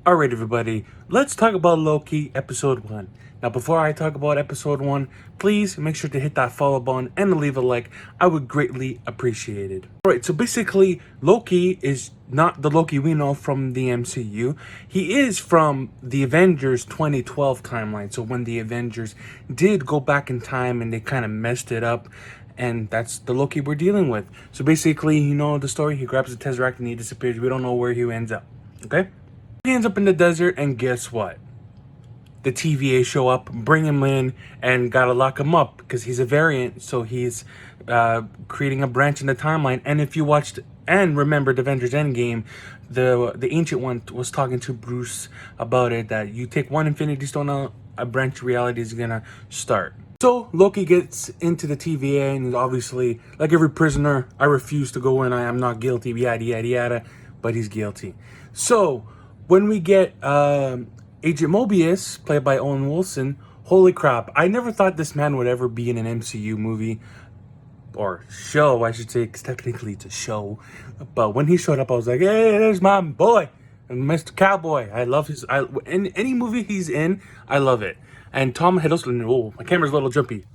Alright everybody, let's talk about Loki episode 1. Now before I talk about episode 1, please make sure to hit that follow button and leave a like. I would greatly appreciate it. Alright, so basically Loki is not the Loki we know from the MCU. He is from the Avengers 2012 timeline. So when the Avengers did go back in time and they kind of messed it up, and that's the Loki we're dealing with. So basically, you know the story, he grabs the Tesseract and he disappears. We don't know where he ends up, okay? He ends up in the desert, and guess what? The TVA show up, bring him in, and gotta lock him up because he's a variant. So he's creating a branch in the timeline. And if you watched and remembered Avengers Endgame, the Ancient One was talking to Bruce about it, that you take one Infinity Stone out, a branch of reality is gonna start. So Loki gets into the TVA, and he's obviously, like every prisoner, I refuse to go in, I am not guilty, yada yada yada, but he's guilty. So when we get Agent Mobius, played by Owen Wilson, holy crap, I never thought this man would ever be in an MCU movie, or show, I should say, because technically it's a show. But when he showed up, I was like, hey, there's my boy, Mr. Cowboy. I love in any movie he's in, I love it. And Tom Hiddleston, oh, my camera's a little jumpy.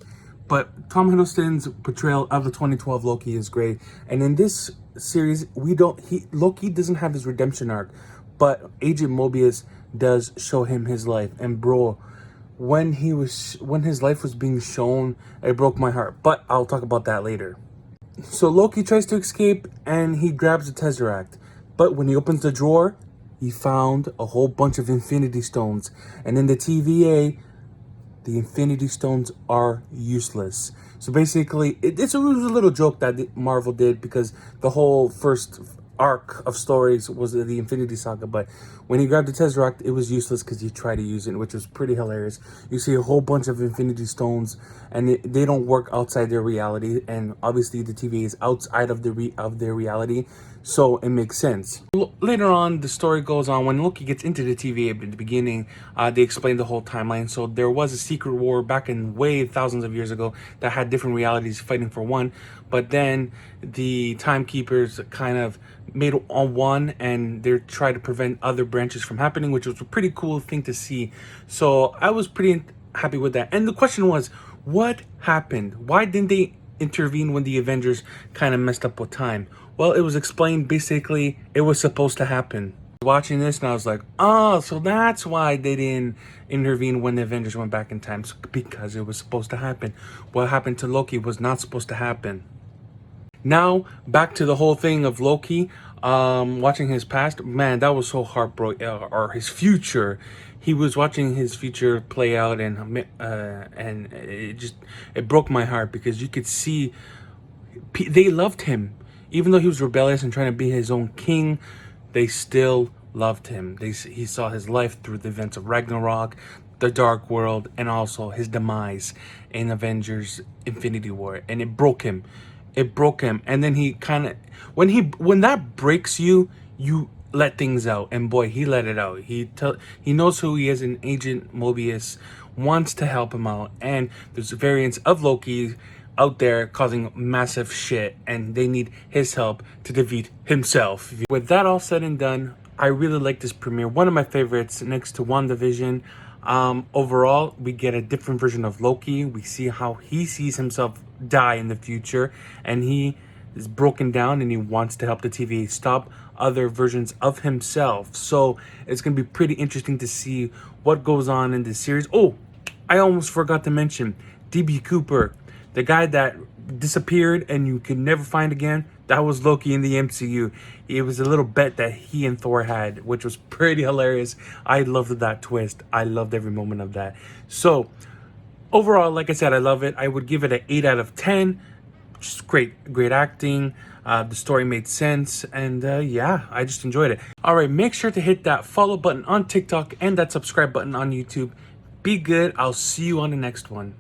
But Tom Hiddleston's portrayal of the 2012 Loki is great. And in this series, Loki doesn't have his redemption arc, but Agent Mobius does show him his life. And bro, when his life was being shown, it broke my heart. But I'll talk about that later. So Loki tries to escape and he grabs the Tesseract. But when he opens the drawer, he found a whole bunch of Infinity Stones. And in the TVA, the Infinity Stones are useless. So basically, it was a little joke that Marvel did, because the whole first arc of stories was the Infinity Saga, but when he grabbed the Tesseract, it was useless because he tried to use it, which was pretty hilarious. You see a whole bunch of Infinity Stones, and they don't work outside their reality, and obviously the TVA is outside of their reality, so it makes sense. Later on, the story goes on. When Loki gets into the TVA at the beginning, they explain the whole timeline. So there was a secret war back in way thousands of years ago that had different realities fighting for one, but then the timekeepers kind of made on one, and they tried to prevent other branches from happening, which was a pretty cool thing to see. So I was pretty happy with that. And the question was, what happened? Why didn't they intervene when the Avengers kind of messed up with time? Well, it was explained. Basically, it was supposed to happen. Watching this, and I was like, oh, so that's why they didn't intervene when the Avengers went back in time, because it was supposed to happen. What happened to Loki was not supposed to happen. Now, back to the whole thing of Loki, watching his past, man, that was so heartbroken, or his future. He was watching his future play out, and it broke my heart, because you could see they loved him. Even though he was rebellious and trying to be his own king, they still loved him. He saw his life through the events of Ragnarok, the Dark World, and also his demise in Avengers Infinity War, and it broke him. It broke him. And then he kind of, when that breaks you, you let things out, and boy, he let it out. He knows who he is, and Agent Mobius wants to help him out, and there's variants of Loki out there causing massive shit, and they need his help to defeat himself. With that all said and done, I really like this premiere. One of my favorites, next to WandaVision. Overall, we get a different version of Loki. We see how he sees himself die in the future, and he is broken down, and he wants to help the TVA stop other versions of himself. So it's going to be pretty interesting to see what goes on in this series. Oh, I almost forgot to mention DB Cooper, the guy that disappeared and you could never find again. That was Loki in the MCU. It was a little bet that he and Thor had, which was pretty hilarious. I loved that twist. I loved every moment of that. So overall, like I said, I love it. I would give it an 8 out of 10. Just great acting. The story made sense, and yeah, I just enjoyed it. All right, make sure to hit that follow button on TikTok and that subscribe button on YouTube. Be good. I'll see you on the next one.